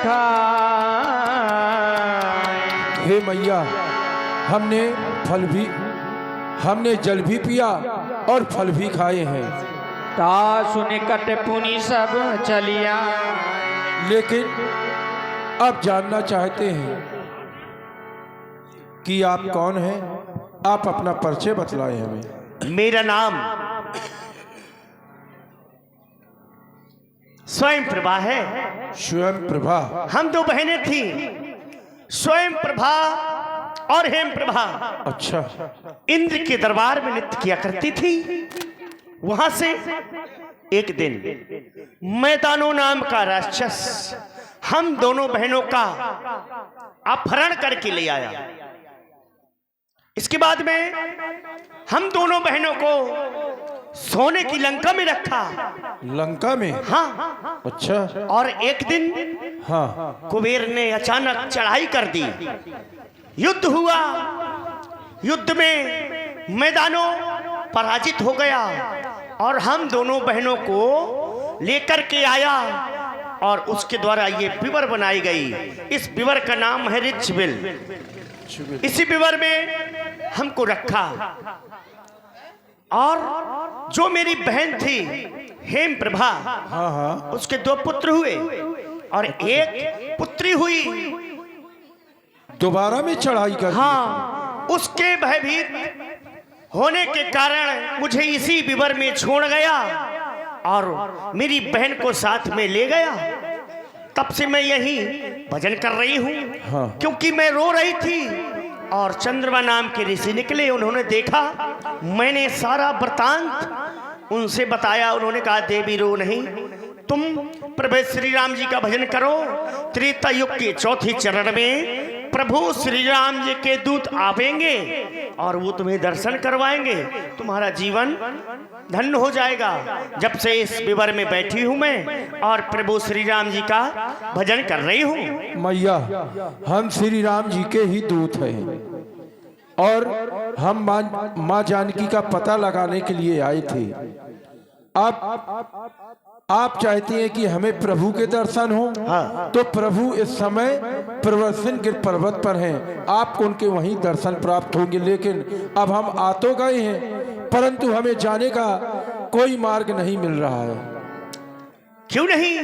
खाए। हे मैया, हमने जल भी पिया और फल भी खाए हैं, ता सुने कट पुनि सब चलिया। लेकिन अब जानना चाहते हैं कि आप कौन हैं। आप अपना परिचय बतलाएं हमें। मेरा नाम स्वयं प्रभा है। स्वयं प्रभा। हम दो बहनें थी, स्वयं प्रभा और हेम प्रभा। अच्छा। इंद्र के दरबार में नृत्य किया करती थी। वहां से एक दिन मैदानो नाम का राक्षस हम दोनों बहनों का अपहरण करके ले आया। इसके बाद में हम दोनों बहनों को सोने की लंका में रखा। लंका में? हाँ। अच्छा। और एक दिन हाँ। कुबेर ने अचानक चढ़ाई कर दी। युद्ध हुआ। युद्ध में मैदानों पराजित हो गया और हम दोनों बहनों को लेकर के आया और उसके द्वारा ये विवर बनाई गई। इस विवर का नाम है रिचबिल। इसी विवर में हमको रखा और जो मेरी बहन थी हेम प्रभा, हाँ हाँ, उसके दो पुत्र हुए और एक पुत्री हुई। दोबारा में चढ़ाई कर? हाँ, उसके भयभीत होने के कारण मुझे इसी विवर में छोड़ गया और मेरी बहन को साथ में ले गया। तब से मैं यही भजन कर रही हूँ। हाँ। क्योंकि मैं रो रही थी और चंद्रमा नाम के ऋषि निकले। उन्होंने देखा, मैंने सारा वृतांत उनसे बताया। उन्होंने कहा देवी रो नहीं, तुम प्रभु श्री राम जी का भजन करो। त्रेता युग के चौथे चरण में प्रभु श्री राम जी के दूत आवेंगे और वो तुम्हें दर्शन करवाएंगे। तुम्हारा जीवन धन्य हो जाएगा। जब से इस विवर में बैठी हूं मैं और प्रभु श्री राम जी का भजन कर रही हूं। मैया, हम श्री राम जी के ही दूत हैं और हम माँ जानकी का पता लगाने के लिए आए थे। आप चाहती हैं कि हमें प्रभु के दर्शन हो? हाँ। तो प्रभु इस समय प्रवर्तन के पर्वत पर हैं, आपको उनके वहीं दर्शन प्राप्त होंगे। लेकिन अब हम आ तो गए हैं, परंतु हमें जाने का कोई मार्ग नहीं मिल रहा है। क्यों नहीं?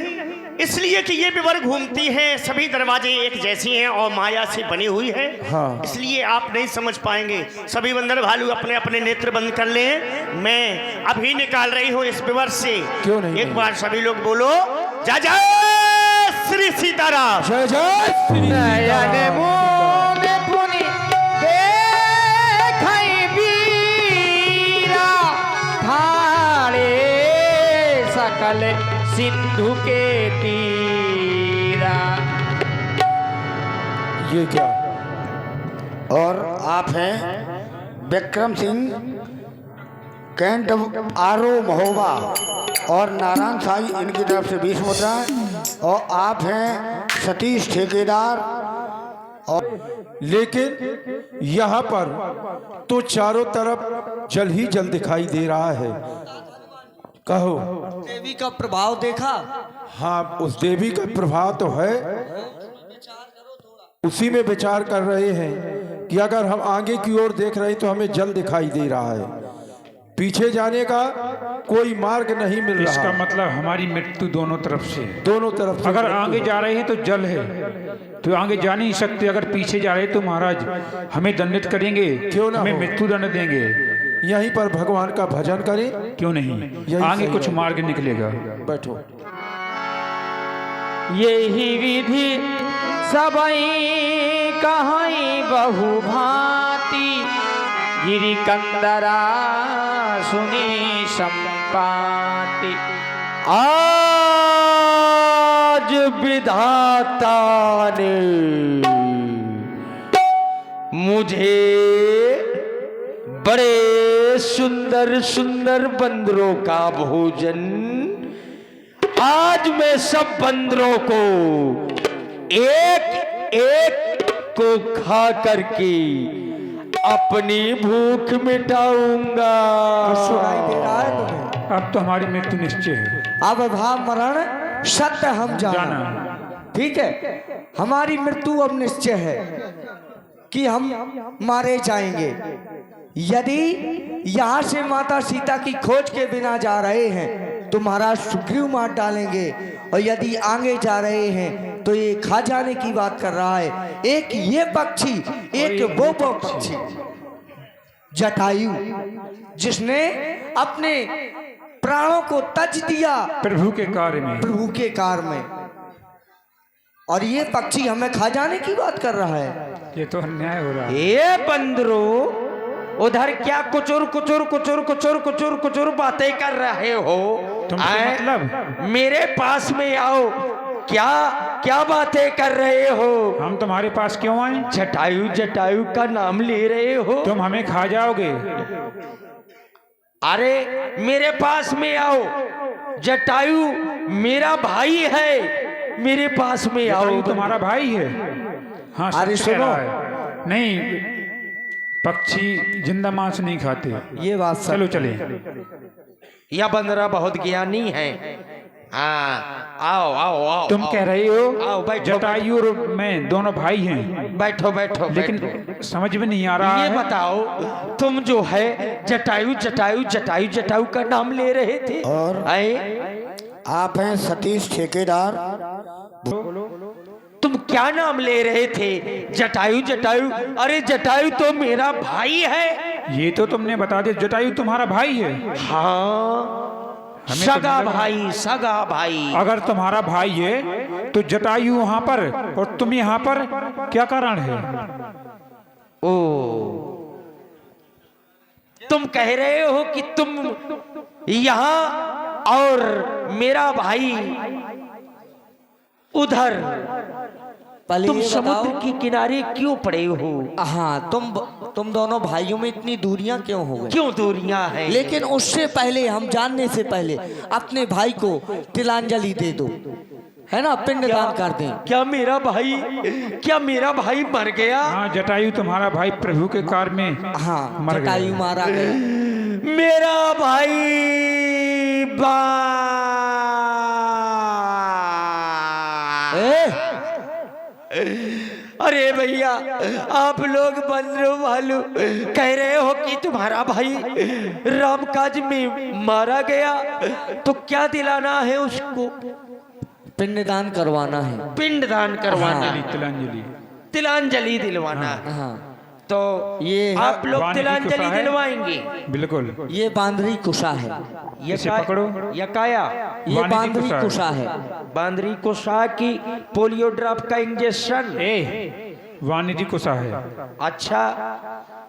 इसलिए कि ये विवर घूमती है, सभी दरवाजे एक जैसी हैं और माया से बनी हुई है। हाँ। इसलिए आप नहीं समझ पाएंगे। सभी बंदर भालू अपने अपने नेत्र बंद कर लें। मैं अभी निकाल रही हूँ इस विवर से। क्यों नहीं? एक बार सभी लोग बोलो जय जय श्री सीताराम। जय जय श्री नयन मोद पुनि देखै वीरा, ठाणे सकल सिंधु के तीरा। ये क्या? और आप हैं विक्रम सिंह कैंट आरो महोबा और नारायण साई, इनकी तरफ से 20 मुद्राएं। और आप हैं सतीश ठेकेदार। और लेकिन यहाँ पर तो चारों तरफ जल ही जल दिखाई दे रहा है। कहो। देवी का प्रभाव देखा? हाँ, उस देवी का प्रभाव तो है। उसी में विचार कर रहे हैं कि अगर हम आगे की ओर देख रहे हैं तो हमें जल दिखाई दे रहा है, पीछे जाने का कोई मार्ग नहीं मिल रहा। इसका मतलब हमारी मृत्यु दोनों तरफ से है। दोनों तरफ से। अगर आगे जा रहे हैं तो जल है, तो आगे जा नहीं सकते। अगर पीछे जा रहे हैं तो महाराज हमें दंडित करेंगे, क्यों ना हमें हो? मृत्यु दंड देंगे। यहीं पर भगवान का भजन करें। क्यों नहीं? आगे सही कुछ है। मार्ग निकलेगा। बैठो। यही विधि सबई कहीं बहु भांति, गिरि कंदरा सुनी संपाति। आज विधाता ने मुझे बड़े सुंदर सुंदर बंदरों का भोजन, आज मैं सब बंदरों को एक एक को खा करके अपनी भूख मिटाऊंगा। सुनाई दे रहा है तुम्हें? अब तो हमारी मृत्यु निश्चय है। अब भाव मरण सत्य हम जाना। ठीक है, हमारी मृत्यु अब निश्चय है कि हम मारे जाएंगे। यदि यहाँ से माता सीता की खोज के बिना जा रहे हैं तो महाराज सुग्रीव मार डालेंगे, और यदि आगे जा रहे हैं तो ये खा जाने की बात कर रहा है। एक ये पक्षी, एक वो पक्षी जटायु, जिसने अपने प्राणों को तज दिया प्रभु के कार्य में। प्रभु के कार्य में, और ये पक्षी हमें खा जाने की बात कर रहा है। ये तो अन्याय हो रहा है। ये बंदरो उधर क्या कुचुर कुचुर कुचुर कुचुर कुचुर कुचुर बातें कर रहे हो? तुमसे आए, मतलब? मेरे पास में आओ। क्या क्या बातें कर रहे हो? हम तुम्हारे पास क्यों आए? जटायु जटायु का नाम ले रहे हो? तुम हमें खा जाओगे। अरे मेरे पास में आओ। जटायु मेरा भाई है, मेरे पास में आओ। जटायु तुम्हारा भाई है? हाँ, अरे सच कह सुनो। रहा है। नहीं, पक्षी जिंदा मांस नहीं खाते। ये बात सच चलो चले। यह बंदरा बहुत ज्ञानी है। हाँ, आओ आओ आओ। तुम आओ, कह रहे आओ, हो बैठो, जटायु और मैं दोनों भाई हैं, बैठो बैठो। लेकिन बैठो। समझ में नहीं आ रहा ये है। बताओ, तुम जो है जटायु जटायु जटायु जटायु का नाम ले रहे थे, और आप हैं सतीश ठेकेदार। तुम क्या नाम ले रहे थे? जटायु जटायु। अरे जटायु तो मेरा भाई है। ये तो तुमने बता दिया, जटायु तुम्हारा भाई है। हाँ, हमें तो सगा नहीं लगा। भाई, सगा भाई। अगर तुम्हारा भाई है तो जटायु वहां पर और तुम यहाँ पर, क्या कारण है? ओ, तुम कह रहे हो कि तुम यहाँ और मेरा भाई उधर, पहले तुम ये समुद्र बताओ। के किनारे क्यों पड़े हो? हाँ, तुम दोनों भाइयों में इतनी दूरियां क्यों हो गई? क्यों दूरियां हैं? लेकिन उससे पहले, हम जानने से पहले अपने भाई को तिलांजलि दे दो, है ना, पिंडदान कर दें। क्या मेरा भाई मर गया? हाँ, जटायु तुम्हारा भाई प्रभु के कार्य में हाँ, मर गया। जटायु मारा गया। मेरा भाई अरे भैया, आप लोग बंदरों वालों कह रहे हो कि तुम्हारा भाई रामकाज में मारा गया, तो क्या दिलाना है उसको? पिंडदान करवाना है। पिंडदान करवाना, तिलांजलि। तिलांजलि दिलवाना है। हाँ, तो ये आप लोग वाणी की तिलांजलि कुशा है। दिलवाएंगे? बिल्कुल। ये बांदरी कुशा है। ये इसे का- पकड़ो। ये काया ये वाणी की बांदरी कुशा है। कुशा है। बांदरी को शाह की पोलियो ड्रॉप का इंजेक्शन। वाणिज्य कुशा है। अच्छा,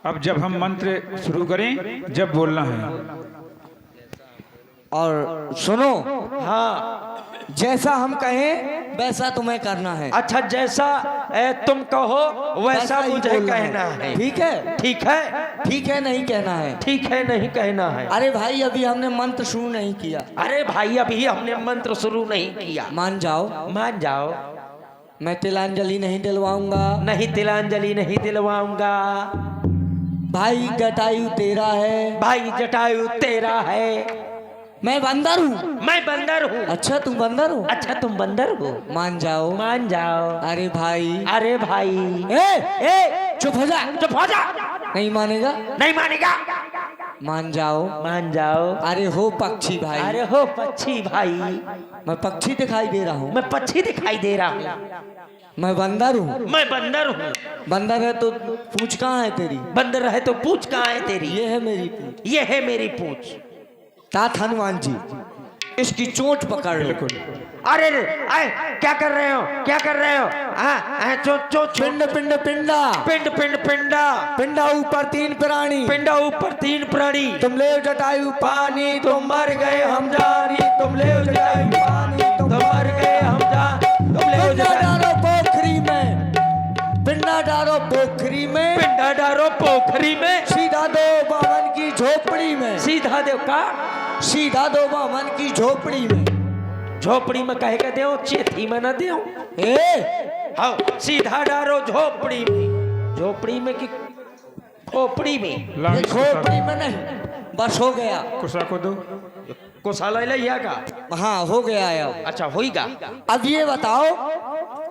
अब जब हम मंत्र शुरू करें, जब बोलना है। और सुनो, हाँ, जैसा हम कहें वैसा तुम्हें करना है। अच्छा, जैसा तुम कहो वैसा ही मुझे बोलना कहना है। ठीक है? ठीक है, ठीक है नहीं कहना है। ठीक है नहीं कहना है। अरे भाई, अभी हमने मंत्र शुरू नहीं किया। अरे भाई, अभी हमने मंत्र शुरू नहीं किया। मान जाओ, मान जाओ। मैं तिलांजलि नहीं दिलवाऊंगा। नहीं, तिलांजलि नहीं दिलवाऊंगा। भाई जटायु तेरा है। भाई जटायु तेरा है। मैं बंदर हूँ। मैं बंदर हूँ। अच्छा, तुम बंदर हो? अच्छा, तुम बंदर हो? मान जाओ। मान जाओ। अरे भाई, अरे भाई, ए, चुप हो जा। चुप हो जा। नहीं मानेगा? नहीं मानेगा। मान जाओ। मान जाओ। अरे हो पक्षी भाई। अरे हो पक्षी भाई। मैं पक्षी दिखाई दे रहा हूँ। मैं पक्षी दिखाई दे रहा हूँ। मैं बंदर हूँ। मैं बंदर हूँ। बंदर है तो पूछ कहाँ है तेरी? बंदर है तो पूछ कहाँ है तेरी? ये है मेरी पूछ। ये है मेरी पूछ। तात हनुमान जी, इसकी चोट पकड़ लो। अरे क्या कर रहे हो? क्या कर रहे हो? पिंड पिंड पिंडा, पिंड पिंड पिंडा। पिंडा ऊपर तीन प्राणी, पिंडा ऊपर तीन प्राणी। तुम ले जटायु पानी, तुम मर गए हम जानी। तुम ले जटायु पानी, तुम मर गए हम जानी। तुम ले पिंडा जटायु डालो पोखरी में, पिंडा डालो पोखरी में, पिंडा डालो पोखरी में। सीधा दो बावन की झोपड़ी में, सीधा देव का? सीधा दो बावन की झोपड़ी में। झोपड़ी में कहे के देव, चेथी में न देव। ए, हाँ, सीधा डारो झोपड़ी में। झोपड़ी में कि खोपड़ी में? ये झोपड़ी में नहीं, बस हो गया। कुशा को दो। कोसाला लिया का? हाँ, हो गया है अब। अच्छा, होईगा। अब ये बताओ,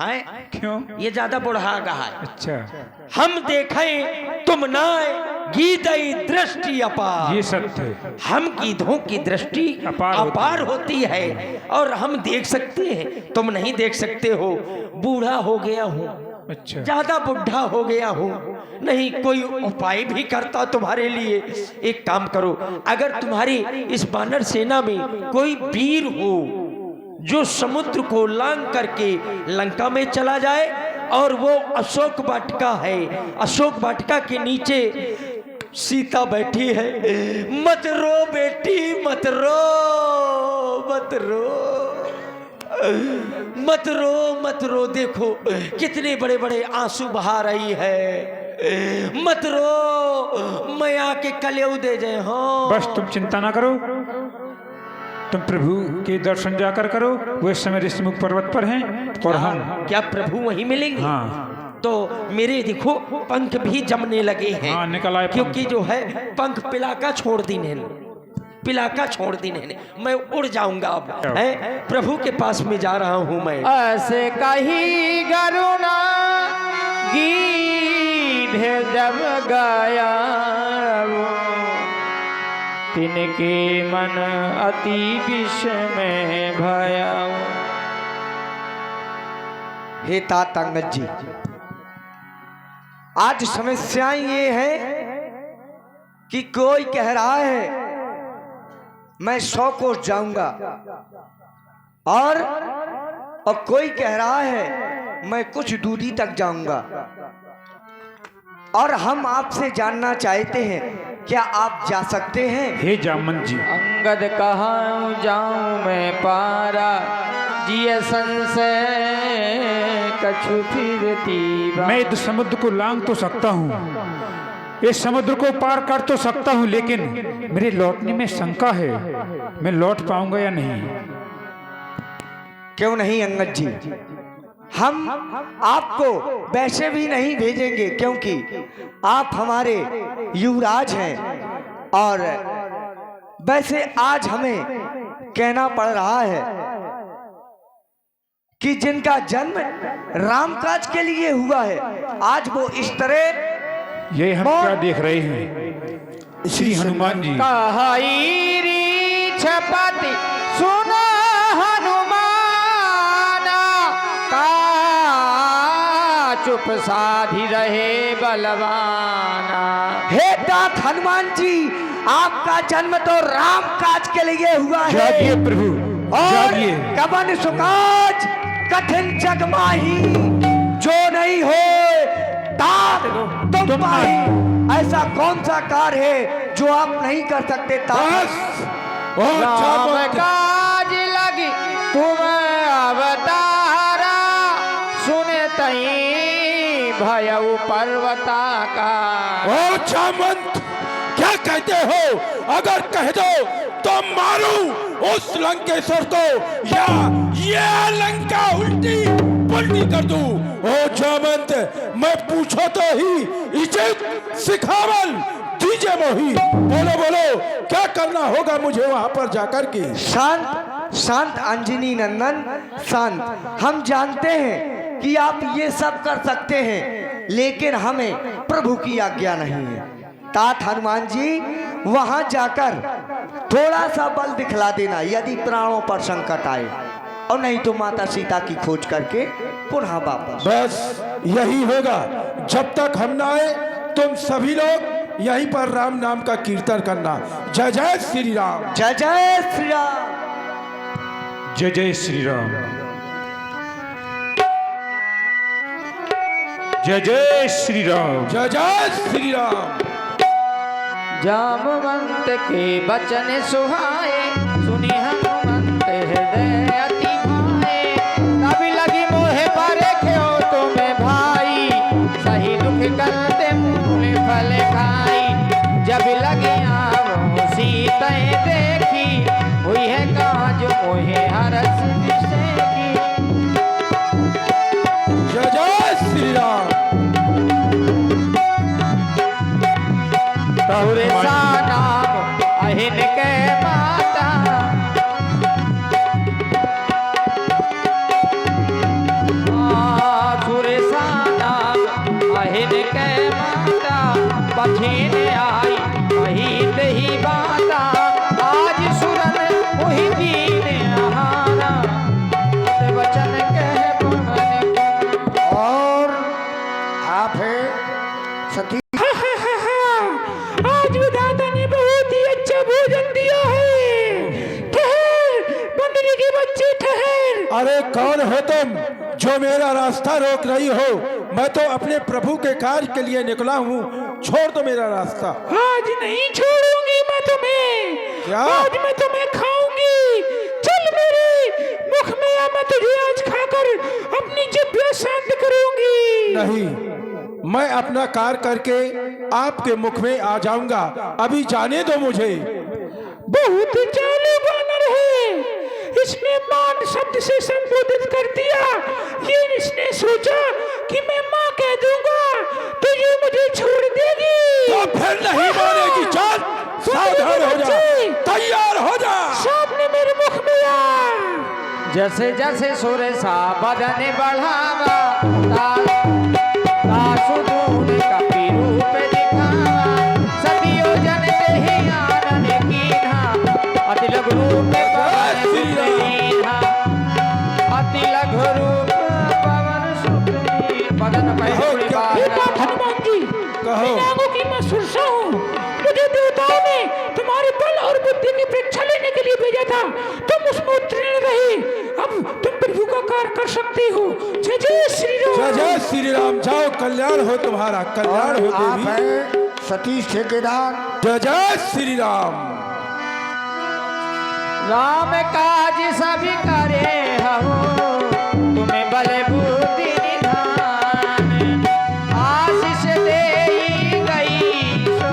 हैं? क्यों? ये ज्यादा बुढ़ा कहा है। अच्छा, हम देखें तुम नाय गीदई दृष्टि अपार। ये सत्य है। हम गीधों की दृष्टि अपार होती है और हम देख सकते हैं, तुम नहीं देख सकते हो। बूढ़ा हो गया हूँ, अच्छा, ज्यादा बुढ़ा हो गया हूँ, नहीं कोई उपाय भी करता तुम्हारे लिए। एक काम करो, अगर तुम्हारी इस वानर सेना में कोई वीर हो जो समुद्र को लांग करके लंका में चला जाए, और वो अशोक वाटिका है, अशोक वाटिका के नीचे सीता बैठी है। मत रो बेटी, मत रो, मत रो, मत रो, मत रो। देखो कितने बड़े बड़े आंसू बहा रही है। मत रो, मैं आके कलेऊ दे जाए। हाँ बस तुम चिंता ना करो, तुम प्रभु के दर्शन जाकर करो। वो इस समय ऋषिमुख पर्वत पर हैं और हम। क्या प्रभु वहीं मिलेंगे? हाँ, तो मेरे देखो पंख भी जमने लगे हैं। हाँ, निकल आए पंख। क्योंकि जो है पंख पिलाका छोड़ दी ने, पिलाका छोड़ दी ने, मैं उड़ जाऊंगा अब। है प्रभु के पास में जा रहा हूं मैं। ऐसे कही गरुणा गीध जब गाया वो, तिनके मन अति विषमय भया। हे तात अंगद जी, आज समस्याएं ये है कि कोई कह रहा है मैं 100 कोस जाऊंगा, और कोई कह रहा है मैं कुछ दूरी तक जाऊंगा। और हम आपसे जानना चाहते हैं, क्या आप जा सकते हैं? हे जामवंत जी, अंगद कहाँ जाऊं मैं पारा, जिय संशय कछु फिरती बा। मैं इस समुद्र को लांग तो सकता हूँ, इस समुद्र को पार कर तो सकता हूँ, लेकिन मेरे लौटने में शंका है, मैं लौट पाऊंगा या नहीं। क्यों नहीं अंगद जी, हम आपको वैसे भी नहीं भेजेंगे, क्योंकि आप हमारे युवराज हैं। और वैसे आज हमें कहना पड़ रहा है कि जिनका जन्म रामकाज के लिए हुआ है, आज वो इस तरह। ये हम क्या देख रहे हैं श्री हनुमान जी? कहाई री छपति सुनो हनुमाना, का चुप साधी रहे बलवाना। हे तात हनुमान जी, आपका जन्म तो राम काज के लिए हुआ है। जागिए प्रभु, और जागिए। कवन सुकाज कठिन जग माही, जो नहीं हो तात तुम पाही। ऐसा कौन सा कार्य है जो आप नहीं कर सकते तात? राम काज लगी तुम अवतारा, सुने तई भयउ पर्वता का। ओ जामवंत, क्या कहते हो? अगर कह दो तो मारूं उस लंकेश्वर को, या ये लंका उल्टी पुल्टी कर दूं। ओ जामवंत, मैं पूछो तो ही इज्जत सिखावल दीजिए मोही। बोलो बोलो, क्या करना होगा मुझे वहां पर जाकर के? शांत शांत अंजनी नंदन शांत। हम जानते हैं कि आप ये सब कर सकते हैं, लेकिन हमें प्रभु की आज्ञा नहीं है। तात हनुमान जी, वहां जाकर थोड़ा सा बल दिखला देना यदि प्राणों पर संकट आए, और नहीं तो माता सीता की खोज करके पुनः वापस। बस यही होगा। जब तक हम ना आए, तुम सभी लोग यहीं पर राम नाम का कीर्तन करना। जय जय श्री राम। जय जय श्री राम। जय जय श्री राम। जय जय श्री राम। जय जय श्री राम। जामवंत के बचन सुहाए, सुनी हनुमंत हृदय अति भाए। कभी लगी मोहे परे क्यों तुम्हें भाई, सही दुख करते मूल फल खाई। जब लगी आवो सीता देखी, हुई है काज मोहे हरस की। जय जय श्री राम। बहुरे सा नाम अहिन के माता, वही ही बाता आज सुरन वही दीन आहारा वचन कह पवन और आप है सती आज विधाता ने बहुत ही अच्छा भोजन दिया है। ठहर बंदरी के बच्चे ठहर। अरे कौन हो तुम जो मेरा रास्ता रोक रही हो? मैं तो अपने प्रभु के कार्य के लिए निकला हूँ, छोड़ दो मेरा रास्ता। आज नहीं छोड़ूंगी मैं तुम्हें। क्या? आज मैं तुम्हें खाऊंगी। चल मेरे मुख में आ, मैं तुझे आज खाकर अपनी जिह्वा शांत करूंगी। नहीं, मैं अपना कार्य करके आपके मुख में आ जाऊंगा, अभी जाने दो मुझे। बहुत चालू बानर है। इसने मान शब्द से संबोधित कर दिया। ये इसने सोचा कि मैं माँ कह दूंगा तो ये मुझे छोड़ देगी। तो फिर नहीं मानेगी। चल सावधान हो जा, तैयार हो जा। सामने मेरे मुख में आ। जैसे जैसे सुर सा बदन बढ़ावा सुदून कपि रूप दिखावा सदियों जन ही आनंद कीन्हा अति लघु रूप पवन सुप्रीन्हा अति लघु रूप पवन सुप्रीन्हा बदन पहले बात हनुमान जी, कहो। नागों की मैं सुरसा हूँ। मुझे देवताओं ने तुम्हारे बल और बुद्धि की परीक्षा लेने के लिए भेजा था। तुम उसमें उत्तीर्ण रहे। अब तुम प्रभु का कार्य कर सकती हो। जय जय श्री राम। जय जय श्री राम। जाओ, कल्याण हो तुम्हारा, कल्याण हो आप देवी। है सतीश ठेकेदार। जय जय श्री राम। राम काज सभी करे हो तुम्हें बल बुद्धि निधान आशीष दे गई सो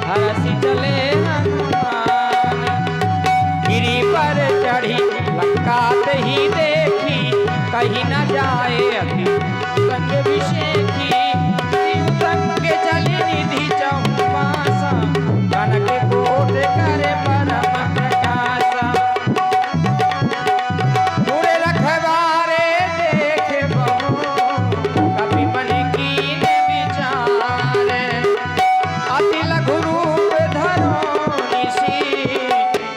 हरसि चले हनुमान गिरी पर चढ़ी लंका ही देखी कहीं न जाए अति संग विषेखी संग चली निधि चौपासा कनक कोट करे परम प्रकाशा पूरे रखवारे देखे बहु कभी मन कीन विचारे अति लघु रूप धरो निसी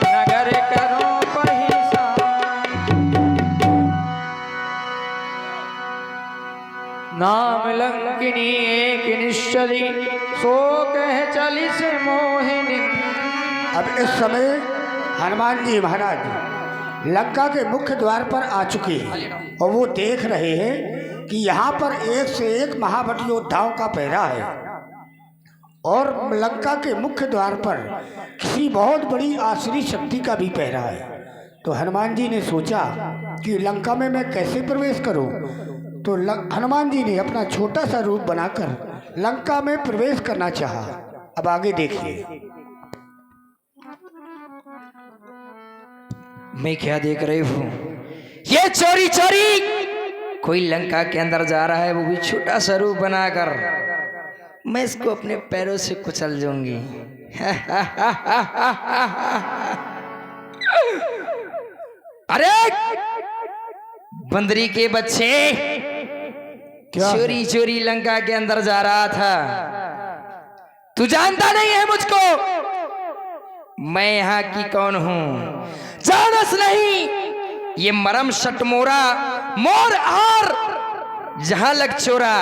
नगर करो पहिसा नाम लंकिनी एक निश्चली सो कह चली से मोहिनी अब इस समय हनुमान जी महाराज लंका के मुख्य द्वार पर आ चुके हैं और वो देख रहे हैं कि यहाँ पर एक से एक महाबली योद्धाओं का पहरा है और लंका के मुख्य द्वार पर किसी बहुत बड़ी आसुरी शक्ति का भी पहरा है। तो हनुमान जी ने सोचा कि लंका में मैं कैसे प्रवेश करूं? तो हनुमान जी ने अपना छोटा सा रूप बनाकर लंका में प्रवेश करना चाहा। अब आगे देखिए। मैं क्या देख रही हूँ? ये चोरी चोरी कोई लंका के अंदर जा रहा है, वो भी छोटा सा रूप बनाकर। मैं इसको अपने पैरों से कुचल जाऊंगी। अरे बंदरी के बच्चे, चोरी चोरी लंका के अंदर जा रहा था। तू जानता नहीं है मुझको, मैं यहाँ की कौन हूँ? जानस नहीं, ये मरम शटमोरा मोर आर जहां लग चोरा।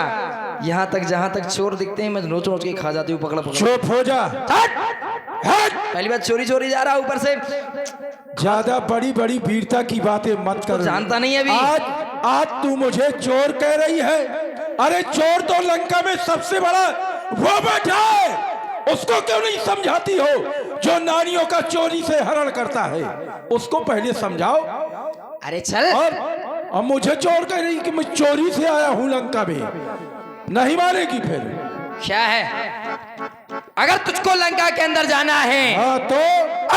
यहाँ तक जहां तक चोर दिखते हैं मैं नोच नोच के खा जाती हूँ। पकड़ा पकड़ा। चुप हो जा। हट! हट! पहली बात चोरी चोरी जा रहा ऊपर से। ज्यादा बड़ी बड़ी वीरता की बातें मत कर। जानता नहीं अभी। आज तू मुझे चोर कह रही है? अरे चोर तो लंका में सबसे बड़ा वो बैठा है, उसको क्यों नहीं समझाती हो जो नारियों का चोरी से हरण करता है? उसको पहले समझाओ। अरे चल। और अब मुझे चोर कह रही कि मैं चोरी से आया हूँ लंका में, नहीं मानेगी फिर? क्या है? अगर तुझको लंका के अंदर जाना है, हाँ तो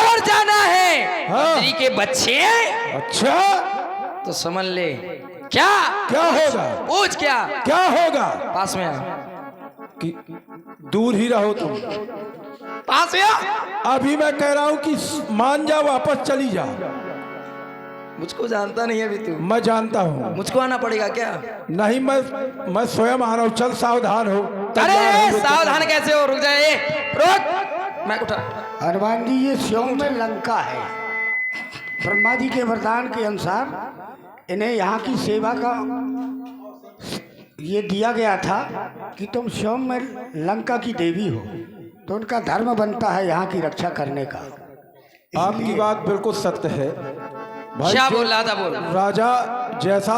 और जाना है हाँ। बंदरी के बच्चे, अच्छा तो समझ ले। क्या क्या होगा? पूछ क्या क्या होगा? पास में आ। कि दूर ही रहो तुम। पास में आ। अभी मैं कह रहा हूँ कि मान जा, वापस चली जा। मुझको जानता नहीं है अभी तू। मैं जानता हूँ। मुझको आना पड़ेगा क्या? नहीं, मैं स्वयं आ रहा हूँ। चल सावधान हो। अरे सावधान कैसे हो? रुक जाए, रुक। मैं उठा। हनुमान जी ये स्वयं में लंका है। ब्रह्मा जी के वरदान के अनुसार इन्हें यहाँ की सेवा का ये दिया गया था कि तुम स्वयं में लंका की देवी हो, तो उनका धर्म बनता है यहाँ की रक्षा करने का। आपकी बात बिल्कुल सत्य है भाई। क्या जो बोल रहा था बोल। राजा जैसा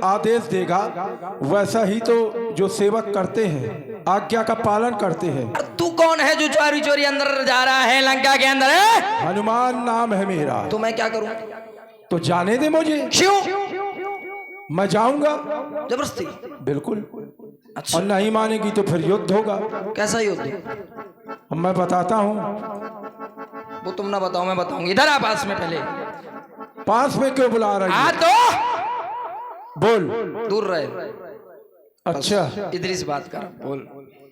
आदेश देगा वैसा ही तो जो सेवक करते हैं आज्ञा का पालन करते हैं। तू कौन है जो चोरी चोरी अंदर जा रहा है लंका के अंदर है? हनुमान नाम है मेरा। तो मैं क्या करूं? तो जाने दे मुझे। क्यों? मैं जाऊंगा जबरदस्ती? बिल्कुल। अच्छा। और नहीं मानेगी तो फिर युद्ध होगा। कैसा युद्ध? अब मैं बताता हूँ। वो तुम ना बताओ मैं बताऊंगी। इधर आ पास में पहले। पास में क्यों बुला रही आ है? तो बोल। दूर रहे। अच्छा इधर से बात कर। बोल।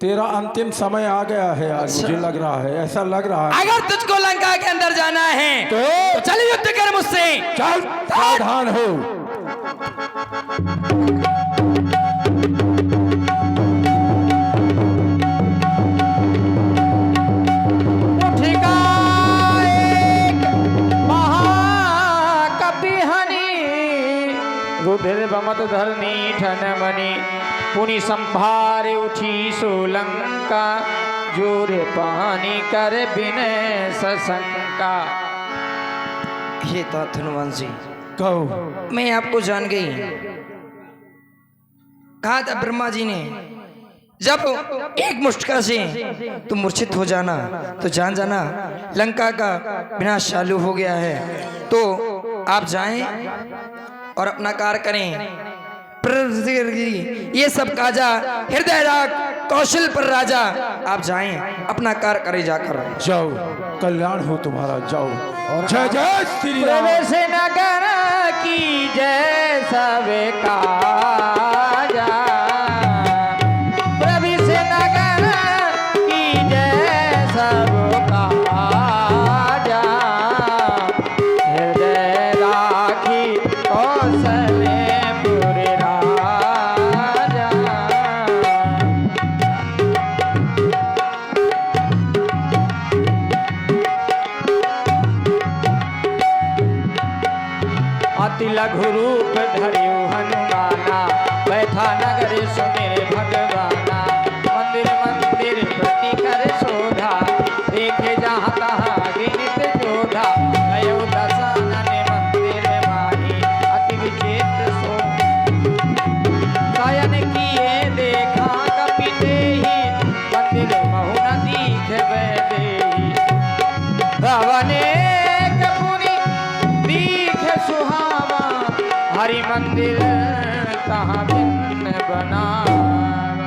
तेरा अंतिम समय आ गया है आज। मुझे लग रहा है, ऐसा लग रहा है। अगर तुझको लंका के अंदर जाना है तो चल युद्ध कर मुझसे। चल सावधान हो। उठिका एक महाकपि हनि, रुधिर बमत धरनी ठन मणि, पुनि संभारे उठी सोलंका, जोरे पानी कर बिनय सशंका। ये था हनुमान जी। कहो। मैं आपको जान गई। कहा था ब्रह्मा जी ने जब एक मुष्टिका से तुम मूर्छित हो जाना तो जान जाना लंका का विनाश चालू हो गया है। तो आप जाएं और अपना कार्य करें। ये सब काजा हृदय राग कौशल पर राजा। आप जाएं अपना कार्य करे जाकर। जाओ, कल्याण हो तुम्हारा। जाओ। जय जय श्री राम। प्रवेश नगर की जय सब काजा, प्रवेश नगर की जय सब काजा, हृदय राखी कौशलपुर राजा। अति लघु रूप धरियो हनुमाना, बैठा नगर सुमिर भगवाना। मंदिर मंदिर प्रति कर शोधा, देखे जहाँ तहाँ गिनित जोधा। भयो दशानन मंदिर माही, अति विचित्र सो शयन किए देखा कपि देहि, मंदिर महु न दीख देहि। रावणे कपुनी दीख सुहावा, हरि मंदिर कहाँ भिन्न बना।